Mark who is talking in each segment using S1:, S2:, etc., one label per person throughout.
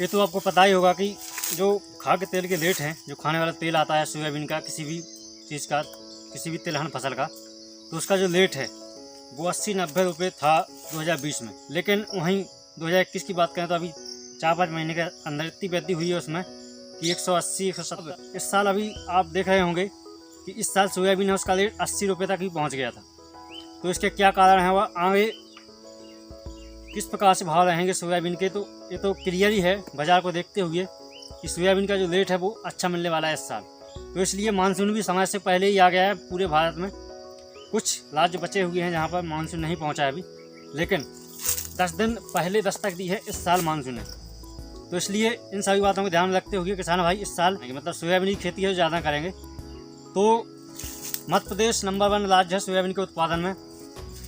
S1: ये तो आपको पता ही होगा कि जो खाद्य तेल के रेट हैं, जो खाने वाला तेल आता है सोयाबीन का, किसी भी चीज़ का, किसी भी तिलहन फसल का, तो उसका जो रेट है वो 80-90 रुपये था 2020 में। लेकिन वहीं 2021 की बात करें तो अभी 4-5 महीने के अंदर इतनी वृद्धि हुई है उसमें कि 180-170। इस साल अभी आप देख रहे होंगे कि इस साल सोयाबीन है उसका रेट 80 रुपये तक भी पहुँच गया था। तो इसके क्या कारण है, वह आगे किस प्रकार से भाव रहेंगे सोयाबीन के, तो ये तो क्लियर ही है बाज़ार को देखते हुए कि सोयाबीन का जो रेट है वो अच्छा मिलने वाला है इस साल। तो इसलिए मानसून भी समय से पहले ही आ गया है पूरे भारत में। कुछ राज्य बचे हुए हैं जहाँ पर मानसून नहीं पहुँचा है अभी, लेकिन 10 दिन पहले दस्तक दी है इस साल मानसून ने। तो इसलिए इन सभी बातों को ध्यान में रखते हुए किसान भाई इस साल मतलब सोयाबीन की खेती है ज़्यादा करेंगे। तो मध्य प्रदेश नंबर 1 राज्य है सोयाबीन के उत्पादन में,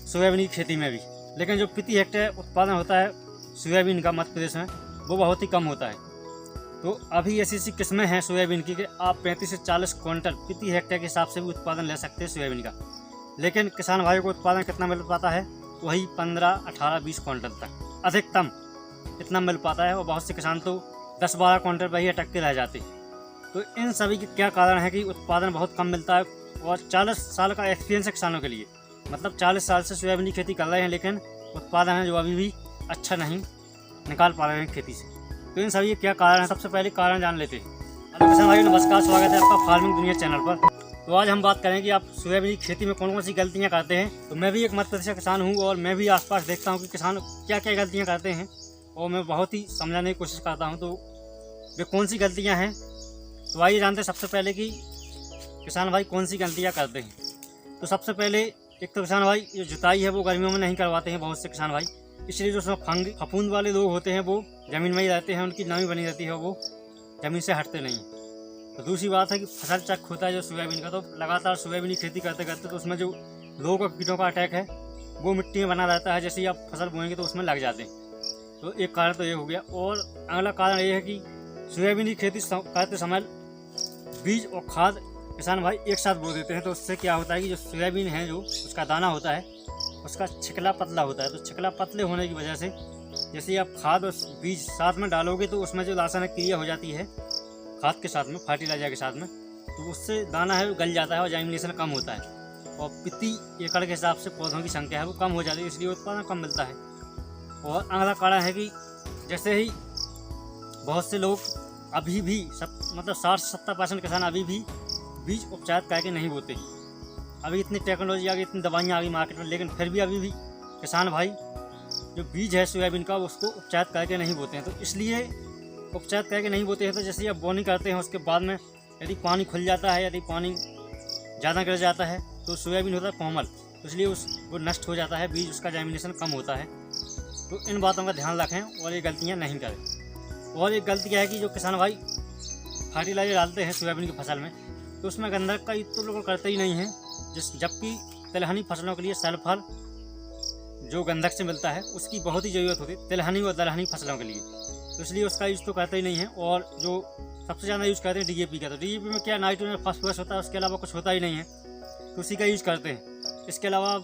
S1: सोयाबीन की खेती में भी। लेकिन जो प्रति हेक्टेयर उत्पादन होता है सोयाबीन का मध्य प्रदेश में वो बहुत ही कम होता है। तो अभी ऐसी किस्में हैं सोयाबीन की कि आप 35 से 40 क्विंटल प्रति हेक्टेयर के हिसाब से भी उत्पादन ले सकते हैं सोयाबीन का। लेकिन किसान भाइयों को उत्पादन कितना मिल पाता है, वही 15, 18, 20 क्विंटल तक अधिकतम इतना मिल पाता है। और बहुत से किसान तो 10-12 क्विंटल पर ही अटक के रह जाते। तो इन सभी के क्या कारण है कि उत्पादन बहुत कम मिलता है। और 40 साल का एक्सपीरियंस है किसानों के लिए, मतलब 40 साल से सोयाबीन की खेती कर रहे हैं, लेकिन उत्पादन है जो अभी भी अच्छा नहीं निकाल पा रहे हैं खेती से। तो इन सभी के क्या कारण है, सबसे पहले कारण जान लेते हैं। हेलो किसान भाई, नमस्कार, स्वागत है आपका फार्मिंग दुनिया चैनल पर। तो आज हम बात करेंगे कि आप सोयाबीन की खेती में कौन कौन सी गलतियां करते हैं। तो मैं भी एक मध्य प्रदेश का किसान हूं और मैं भी आसपास देखता हूं कि किसान क्या क्या गलतियां करते हैं, और मैं बहुत ही समझाने की कोशिश करता हूं तो वे कौन सी गलतियां हैं। तो आइए जानते हैं सबसे पहले कि किसान भाई कौन सी गलतियाँ करते हैं। तो सबसे पहले एक तो किसान भाई जो जुताई है वो गर्मियों में नहीं करवाते हैं बहुत से किसान भाई, इसलिए जो उसमें फफूंद वाले लोग होते हैं वो ज़मीन में ही रहते हैं, उनकी नमी बनी रहती है, वो ज़मीन से हटते नहीं। तो दूसरी बात है कि फसल चक्र होता है जो सोयाबीन का, तो लगातार सोयाबीन की खेती करते करते तो उसमें जो रोग और कीटों का अटैक है वो मिट्टी में बना रहता है। जैसे ही आप फसल बोएंगे तो उसमें लग जाते हैं। तो एक कारण तो ये हो गया। और अगला कारण ये है कि सोयाबीन की खेती करते समय बीज और खाद किसान भाई एक साथ बो देते हैं। तो उससे क्या होता है कि जो सोयाबीन है जो उसका दाना होता है उसका छिकला पतला होता है। तो छिकला पतले होने की वजह से जैसे ही आप खाद और बीज साथ में डालोगे तो उसमें जो रासायनिक क्रिया हो जाती है खाद के साथ में, फर्टिलाइजर के साथ में, तो उससे दाना है वो गल जाता है और जर्मिनेशन कम होता है। और प्रति एकड़ के हिसाब से पौधों की संख्या है वो कम हो जाती है, इसलिए उत्पादन कम मिलता है। और अगला कारण है कि जैसे ही बहुत से लोग अभी भी मतलब 60-70% किसान अभी भी बीज उपचार करके नहीं बोते। अभी इतनी टेक्नोलॉजी आ गई, इतनी दवाइयाँ आ गई मार्केट में, लेकिन फिर भी अभी भी किसान भाई जो बीज है सोयाबीन का उसको उपचार करके नहीं बोते हैं। तो इसलिए उपचार करके नहीं बोते हैं तो जैसे आप बोनी करते हैं उसके बाद में यदि पानी खुल जाता है, यदि पानी ज़्यादा गिर जाता है तो सोयाबीन होता है कोमल, तो इसलिए वो नष्ट हो जाता है, बीज उसका जर्मिनेशन कम होता है। तो इन बातों का ध्यान रखें और ये गलतियाँ नहीं करें। और एक गलती क्या है कि जो किसान भाई फर्टिलाइजर डालते हैं सोयाबीन की फसल में तो उसमें गंधक का यूज तो लोग करते ही नहीं हैं, जबकि तिलहनी फसलों के लिए सल्फर जो गंधक से मिलता है उसकी बहुत ही ज़रूरत होती है तिलहनी और दलहनी फसलों के लिए। तो इसलिए उसका यूज़ तो करते ही नहीं है। और जो सबसे ज़्यादा यूज़ करते हैं डीएपी का, तो डीएपी में क्या नाइट्रोजन फास्फोरस होता है, उसके अलावा कुछ होता ही नहीं है, तो उसी का यूज़ करते हैं। इसके अलावा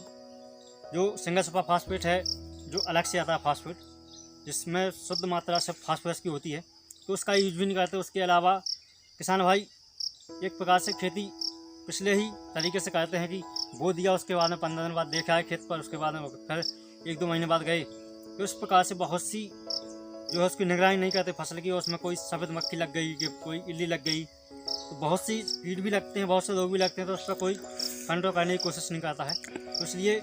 S1: जो सिंगल सुपर फास्फेट है जो अलग से आता है फास्फेट, जिसमें शुद्ध मात्रा से फास्फोरस की होती है, तो उसका यूज भी नहीं करते। उसके अलावा किसान भाई एक प्रकार से खेती पिछले ही तरीके से करते हैं कि बो दिया, उसके बाद में 15 दिन बाद देखा है खेत पर, उसके बाद में फिर 1-2 महीने बाद गए। तो इस प्रकार से बहुत सी जो है उसकी निगरानी नहीं करते फसल की, और उसमें कोई सफ़ेद मक्खी लग गई कि कोई इल्ली लग गई, तो बहुत सी कीट भी लगते हैं, बहुत से लोग भी लगते हैं, तो उस पर कोई कंट्रोल करने की कोशिश नहीं करता है। तो इसलिए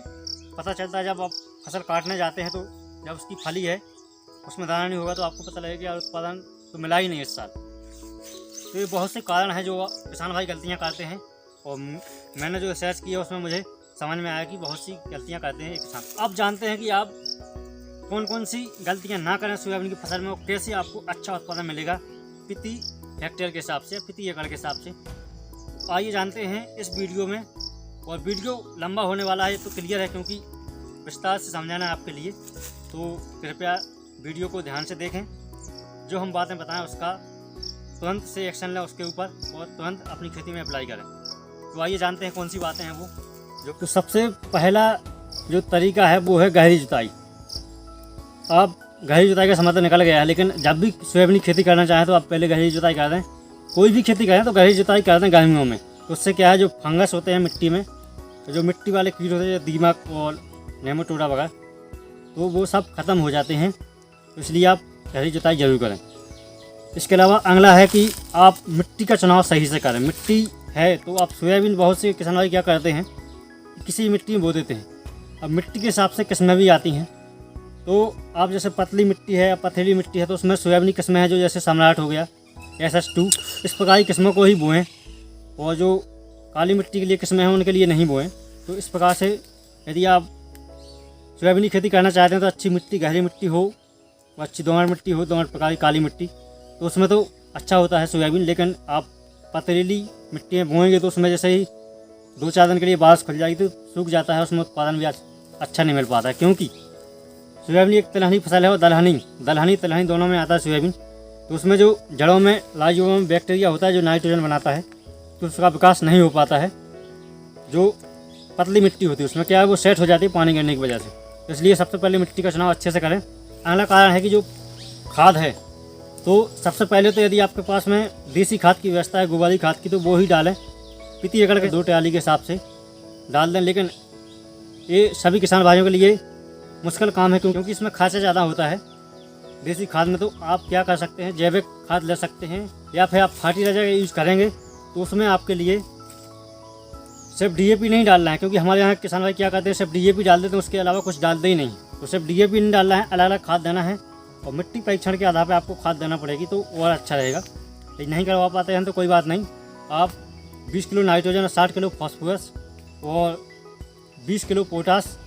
S1: पता चलता है जब आप फसल काटने जाते हैं तो जब उसकी फली है उसमें दाना नहीं होगा तो आपको पता लगेगा कि यार उत्पादन तो मिला ही नहीं इस साल। तो ये बहुत से कारण हैं जो किसान भाई गलतियाँ करते हैं, और मैंने जो रिसर्च किया उसमें मुझे समझ में आया कि बहुत सी गलतियाँ करते हैं ये किसान। अब जानते हैं कि आप कौन कौन सी गलतियाँ ना करें सोयाबीन की फसल में, और कैसे आपको अच्छा उत्पादन मिलेगा प्रति हेक्टेयर के हिसाब से, प्रति एकड़ के हिसाब से। तो आइए जानते हैं इस वीडियो में, और वीडियो लंबा होने वाला है तो क्लियर है क्योंकि विस्तार से समझाना है आपके लिए। तो कृपया वीडियो को ध्यान से देखें, जो हम बातें बताएं उसका तुरंत से एक्शन लें उसके ऊपर और तुरंत अपनी खेती में अप्लाई करें। तो आइए जानते हैं कौन सी बातें हैं वो जो। तो सबसे पहला जो तरीका है वो है गहरी जुताई। आप गहरी जुताई का समय तो निकल गया है, लेकिन जब भी सोयाबीन की खेती करना चाहें तो आप पहले गहरी जुताई कर दें। कोई भी खेती करें तो गहरी जुताई कर दें गर्मियों में। तो उससे क्या है, जो फंगस होते हैं मिट्टी में, तो जो मिट्टी वाले कीट होते हैं, दीमक और नेमाटोडा वगैरह, तो वो सब खत्म हो जाते हैं। तो इसलिए आप गहरी जुताई जरूर करें। इसके अलावा अगला है कि आप मिट्टी का चुनाव सही से करें। मिट्टी है तो आप सोयाबीन, बहुत से किसान भाई क्या करते हैं, किसी मिट्टी में बो देते हैं। अब मिट्टी के हिसाब से किस्में भी आती हैं। तो आप जैसे पतली मिट्टी है या पथरीली मिट्टी है तो उसमें सोयाबीन की किस्में हैं, जो जैसे सम्राट हो गया, SS2, इस प्रकार की किस्मों को ही बोएं। और जो काली मिट्टी के लिए किस्में हैं उनके लिए नहीं बोएं। तो इस प्रकार से यदि आप सोयाबीन की खेती करना चाहते हैं तो अच्छी मिट्टी, गहरी मिट्टी हो, अच्छी दोमट मिट्टी हो, दोमट प्रकार की काली मिट्टी, तो उसमें तो अच्छा होता है सोयाबीन। लेकिन आप पथरीली मिट्टी में बोएंगे तो उसमें जैसे ही 2-4 दिन के लिए बारिश खुल जाएगी तो सूख जाता है, उसमें उत्पादन भी अच्छा नहीं मिल पाता है। क्योंकि सोयाबीन एक तिलहनी फसल है और दलहनी दोनों में आता है सोयाबीन। तो उसमें जो जड़ों में लाइजोम बैक्टीरिया होता है जो नाइट्रोजन बनाता है, तो उसका विकास नहीं हो पाता है। जो पतली मिट्टी होती है उसमें क्या है, वो सेट हो जाती है पानी गिरने की वजह से। तो इसलिए सबसे पहले मिट्टी का चुनाव अच्छे से करें। अगला कारण है कि जो खाद है, तो सबसे पहले तो यदि आपके पास में देसी खाद की व्यवस्था है, गोबरी खाद की, तो वो ही डालें। प्रति एकड़ के 2 ट्राली के हिसाब से डाल दें। लेकिन ये सभी किसान भाइयों के लिए मुश्किल काम है, क्योंकि इसमें खर्चा ज़्यादा होता है देसी खाद में। तो आप क्या कर सकते हैं, जैविक खाद ले सकते हैं, या फिर आप फर्टिलाइजर यूज़ करेंगे तो उसमें आपके लिए सिर्फ DAP नहीं डालना है। क्योंकि हमारे यहाँ किसान भाई क्या करते हैं, सिर्फ DAP डाल देते हैं, उसके अलावा कुछ डालते ही नहीं। तो सिर्फ DAP नहीं डालना है, अलग अलग खाद देना है। और मिट्टी परीक्षण के आधार पर आपको खाद देना पड़ेगी, तो और अच्छा रहेगा। लेकिन नहीं करवा पाते हैं तो कोई बात नहीं, आप 20 किलो नाइट्रोजन और 60 किलो फॉस्फोरस और 20 किलो पोटास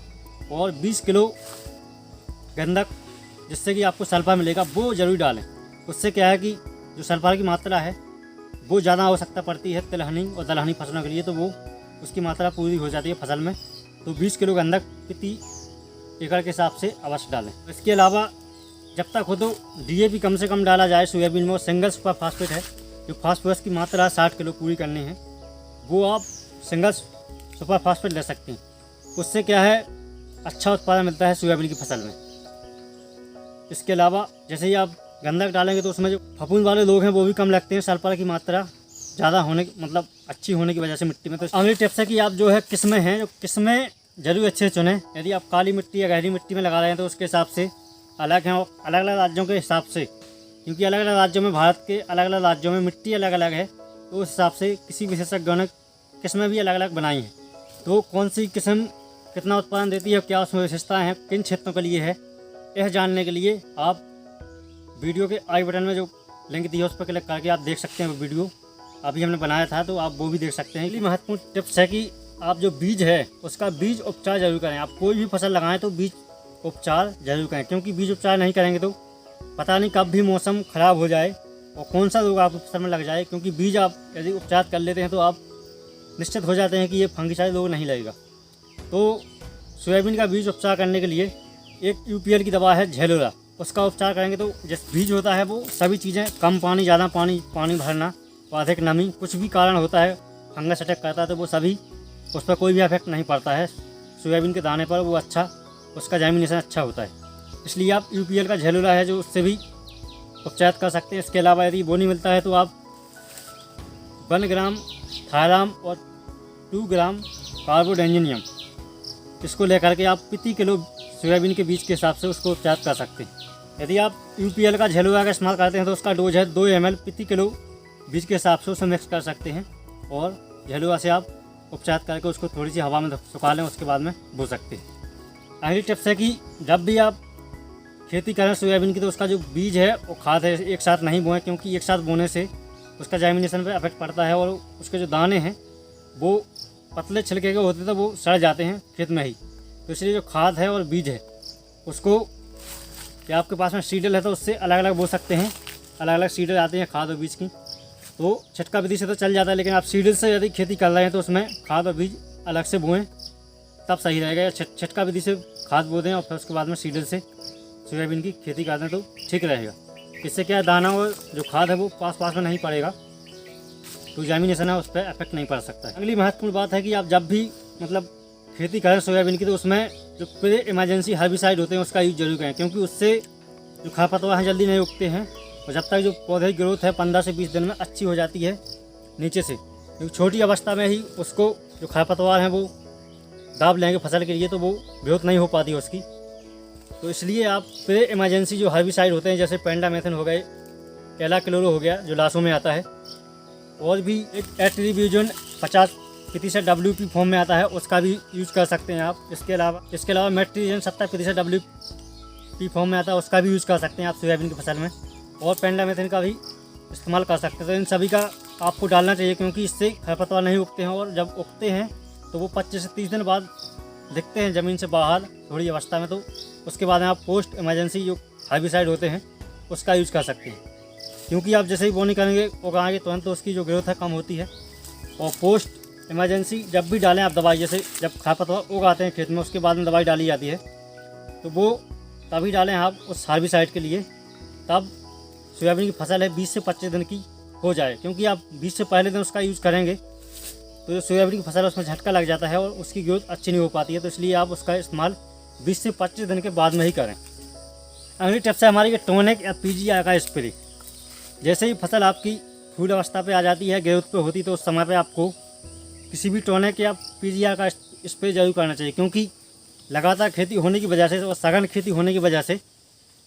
S1: और 20 किलो गंधक, जिससे कि आपको सल्फर मिलेगा, वो जरूर डालें। उससे क्या है कि जो सल्फर की मात्रा है वो ज़्यादा आवश्यकता पड़ती है तिलहनी और दलहनी फसलों के लिए, तो वो उसकी मात्रा पूरी हो जाती है फसल में। तो 20 किलो गंधक प्रति एकड़ के हिसाब से अवश्य डालें। इसके अलावा जब तक हो तो DAP कम से कम डाला जाए सोयाबीन में। और सिंगल सुपर फास्फेट है, जो फास्फोरस की मात्रा 60 किलो पूरी करनी है, वो आप सिंगल सुपर फास्फेट ले सकते हैं। उससे क्या है, अच्छा उत्पादन मिलता है सोयाबीन की फसल में। इसके अलावा जैसे ही आप गंधक डालेंगे तो उसमें जो फफूंद वाले लोग हैं वो भी कम लगते हैं, सल्फर की मात्रा ज़्यादा होने मतलब अच्छी होने की वजह से मिट्टी में। तो अगली टिप्स है कि आप जो है किस्में हैं, जो किस्में जरूर अच्छे से चुनें। यदि आप काली मिट्टी या गहरी मिट्टी में लगा रहे हैं तो उसके हिसाब से अलग हैं, अलग अलग राज्यों के हिसाब से, क्योंकि अलग अलग राज्यों में, भारत के अलग अलग राज्यों में मिट्टी अलग अलग है। तो उस हिसाब से किसी विशेषज्ञों ने किस्में भी अलग अलग बनाई हैं। तो कौन सी किस्म कितना उत्पादन देती है, क्या उसमें विशेषताएँ हैं, किन क्षेत्रों के लिए है, यह जानने के लिए आप वीडियो के आई बटन में जो लिंक दिया उस पर क्लिक करके आप देख सकते हैं। वो वीडियो अभी हमने बनाया था, तो आप वो भी देख सकते हैं। इसलिए महत्वपूर्ण टिप्स है कि आप जो बीज है उसका बीज उपचार जरूर करें। आप कोई भी फसल लगाएं तो बीज उपचार जरूर करें, क्योंकि बीज उपचार नहीं करेंगे तो पता नहीं कब भी मौसम ख़राब हो जाए और कौन सा रोग आपकी फसल में लग जाए। क्योंकि बीज आप यदि उपचार कर लेते हैं तो आप निश्चित हो जाते हैं कि ये फंगिसाइड रोग नहीं लगेगा। तो सोयाबीन का बीज उपचार करने के लिए एक UPL की दवा है झेलोरा, उसका उपचार करेंगे तो जैसे बीज होता है वो सभी चीज़ें, कम पानी, ज़्यादा पानी भरना, अधिक नमी, कुछ भी कारण होता है, फंगस अटैक करता है, तो वो सभी उस पर कोई भी इफेक्ट नहीं पड़ता है सोयाबीन के दाने पर। वो अच्छा, उसका जर्मिनेशन अच्छा होता है। इसलिए आप UPL का झेलोरा है जो उससे भी उपचार कर सकते हैं। इसके अलावा यदि वो नहीं मिलता है तो आप 1 ग्राम थायराम और 2 ग्राम कार्बोडेंजिनियम, इसको लेकर के आप प्रति किलो सोयाबीन के बीज के हिसाब से उसको उपचार कर सकते हैं। यदि आप UPL का झेलोरा का इस्तेमाल करते हैं तो उसका डोज है 2 ml प्रति किलो बीज के हिसाब से, उसे मिक्स कर सकते हैं और झेलोरा से आप उपचार करके उसको थोड़ी सी हवा में सुखा लें, उसके बाद में बो सकते हैं। अगली टिप्स है कि जब भी आप खेती करें सोयाबीन की तो उसका जो बीज है और खाद है एक साथ नहीं बोएं, क्योंकि एक साथ बोने से उसका जर्मिनेशन पर इफेक्ट पड़ता है और उसके जो दाने हैं वो पतले छिलके के होते तो वो सड़ जाते हैं खेत में ही। तो इसलिए जो खाद है और बीज है उसको, या आपके पास में सीडल है तो उससे अलग अलग बो सकते हैं। अलग अलग सीडल आते हैं खाद और बीज की, तो छिटका विधि से तो चल जाता है, लेकिन आप सीडल से यदि खेती कर रहे हैं तो उसमें खाद और बीज अलग से बोएं तब सही रहेगा। या छिटका विधि से खाद बो दें और फिर उसके बाद में सीडल से सोयाबीन की खेती कर दें तो ठीक रहेगा। इससे क्या है, दाना और जो खाद है वो पास में नहीं पड़ेगा, तो जर्मिनेशन है उस पर इफेक्ट नहीं पड़ सकता है। अगली महत्वपूर्ण बात है कि आप जब भी मतलब खेती करें सोयाबीन की तो उसमें जो प्री इमरजेंसी हर्बिसाइड होते हैं उसका यूज जरूर करें, क्योंकि उससे जो खरपतवार हैं जल्दी नहीं उगते हैं, और जब तक जो पौधे की ग्रोथ है 15 से 20 दिन में अच्छी हो जाती है नीचे से, क्योंकि छोटी अवस्था में ही उसको जो खरपतवार हैं वो दाब लेंगे फसल के लिए, तो वो ग्रोथ नहीं हो पाती है उसकी। तो इसलिए आप प्रे इमरजेंसी जो हर्बिसाइड होते हैं जैसे पेंडामेथन हो गए, कैलाक्लोरो हो गया जो लाशों में आता है, और भी एक एट्रीब्यूजन 50% WP फॉर्म में आता है, उसका भी यूज़ कर सकते हैं आप। इसके अलावा मेट्रीजन 70% WP फॉर्म में आता है, उसका भी यूज़ कर सकते हैं आप सोयाबीन की फसल में, और पेंडामेथन का भी इस्तेमाल कर सकते हैं। तो इन सभी का आपको डालना चाहिए, क्योंकि इससे खरपतवार नहीं उगते हैं, और जब उगते हैं तो वो 25 से 30 दिन बाद दिखते हैं ज़मीन से बाहर थोड़ी अवस्था में। तो उसके बाद में आप पोस्ट इमरजेंसी जो हर्बिसाइड होते हैं उसका यूज़ कर सकते हैं, क्योंकि आप जैसे ही बोनी करेंगे उगाएंगे तुरंत तो उसकी जो ग्रोथ है कम होती है। और पोस्ट इमरजेंसी जब भी डालें आप दवाई, जैसे जब खरपतवार उगाते हैं खेत में उसके बाद में दवाई डाली जाती है, तो वो तभी डालें आप उस हर्बिसाइड के लिए, तब सोयाबीन की फसल है 20 से 25 दिन की हो जाए। क्योंकि आप 20 से पहले दिन उसका यूज़ करेंगे तो जो सोयाबीन की फसल है उसमें झटका लग जाता है और उसकी ग्रोथ अच्छी नहीं हो पाती है। तो इसलिए आप उसका इस्तेमाल 20 से 25 दिन के बाद में ही करें। अगली टिप्स है हमारी टोनिक या PGR का स्प्रे। जैसे ही फसल आपकी फूल अवस्था पे आ जाती है, ग्रोथ पे होती, तो उस समय पे आपको किसी भी टोनिक या PGR का स्प्रे जरूर करना चाहिए, क्योंकि लगातार खेती होने की वजह से और सघन खेती होने की वजह से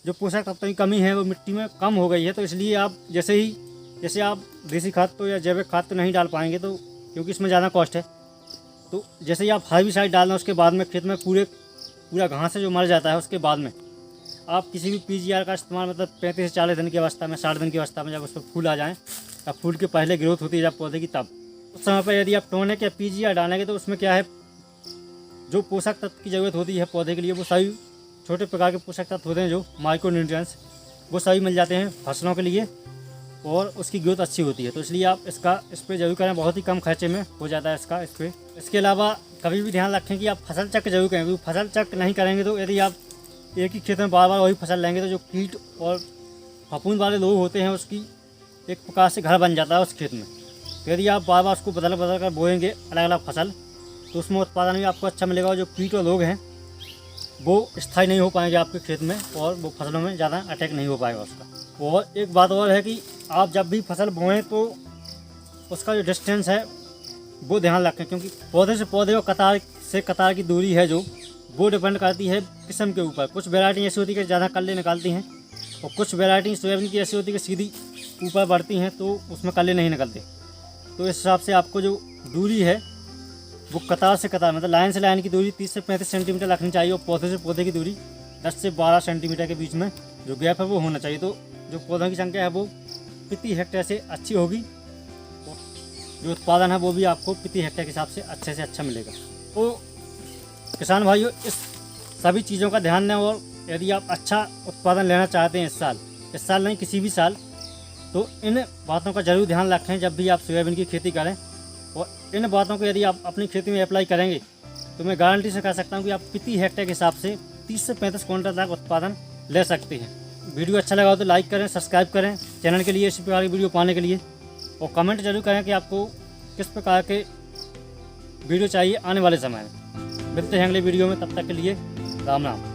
S1: जो पोषक तत्वों की कमी है वो मिट्टी में कम हो गई है। तो इसलिए आप जैसे आप देसी खाद तो या जैविक खाद तो नहीं डाल पाएंगे, तो क्योंकि इसमें ज़्यादा कॉस्ट है। तो जैसे ही आप हर्बिसाइड डाल दें उसके बाद में खेत में पूरा घास है जो मर जाता है, उसके बाद में आप किसी भी PGR का इस्तेमाल मतलब 35 से 40 दिन की अवस्था में, 60 दिन की अवस्था में, जब उस पर फूल आ जाएँ या फूल के पहले ग्रोथ होती है जब पौधे की, तब उस समय पर यदि आप टोनिक या PGR डालेंगे तो उसमें क्या है, जो पोषक तत्व की ज़रूरत होती है पौधे के लिए वो सभी छोटे प्रकार के पोषक तत्व होते हैं, जो माइक्रोन्यूट्रिएंट्स, वो सभी मिल जाते हैं फसलों के लिए और उसकी ग्रोथ अच्छी होती है। तो इसलिए आप इसका स्प्रे जरूर करें, बहुत ही कम खर्चे में हो जाता है इसका स्प्रे। इसके अलावा कभी भी ध्यान रखें कि आप फसल चक्र जरूर करें, क्योंकि फसल चक्र नहीं करेंगे तो यदि आप एक ही खेत में बार बार वही फसल लेंगे तो जो कीट और फफूंद वाले लोग होते हैं उसकी एक प्रकार से घर बन जाता है उस खेत में। तो यदि आप बार बार उसको बदल कर बोएंगे अलग अलग फसल, तो उसमें उत्पादन भी आपको अच्छा मिलेगा, और जो कीट और लोग हैं वो स्थायी नहीं हो पाएंगे आपके खेत में, और वो फसलों में ज़्यादा अटैक नहीं हो पाएगा उसका। और एक बात और है कि आप जब भी फसल बोएं तो उसका जो डिस्टेंस है वो ध्यान रखें, क्योंकि पौधे से पौधे और कतार से कतार की दूरी है जो वो डिपेंड करती है किस्म के ऊपर। कुछ वैरायटी ऐसी होती है कि ज़्यादा कल्ले निकालती हैं, और कुछ वैरायटी सोयाबीन की ऐसी होती है कि सीधी ऊपर बढ़ती हैं तो उसमें कल्ले नहीं निकलते। तो इस हिसाब से आपको जो दूरी है वो कतार से कतार मतलब लाइन से लाइन की दूरी 30 से 35 सेंटीमीटर रखनी चाहिए, और पौधे से पौधे की दूरी 10 से 12 सेंटीमीटर के बीच में जो गैप है वो होना चाहिए। तो जो पौधों की संख्या है वो प्रति हेक्टेयर से अच्छी होगी, जो उत्पादन है वो भी आपको प्रति हेक्टेयर के हिसाब से अच्छे से अच्छा मिलेगा। तो किसान भाइयों, इस सभी चीज़ों का ध्यान दें, और यदि आप अच्छा उत्पादन लेना चाहते हैं इस साल नहीं किसी भी साल, तो इन बातों का जरूर ध्यान रखें जब भी आप सोयाबीन की खेती करें। और इन बातों को यदि आप अपनी खेती में अप्लाई करेंगे तो मैं गारंटी से कह सकता हूं कि आप प्रति हेक्टेयर के हिसाब से 30 से 35 क्विंटल तक उत्पादन ले सकते हैं। वीडियो अच्छा लगा हो तो लाइक करें, सब्सक्राइब करें चैनल के लिए इसी प्रकार की वीडियो पाने के लिए, और कमेंट जरूर करें कि आपको किस प्रकार के वीडियो चाहिए आने वाले समय में। मिलते हैं अगले वीडियो में, तब तक के लिए राम राम।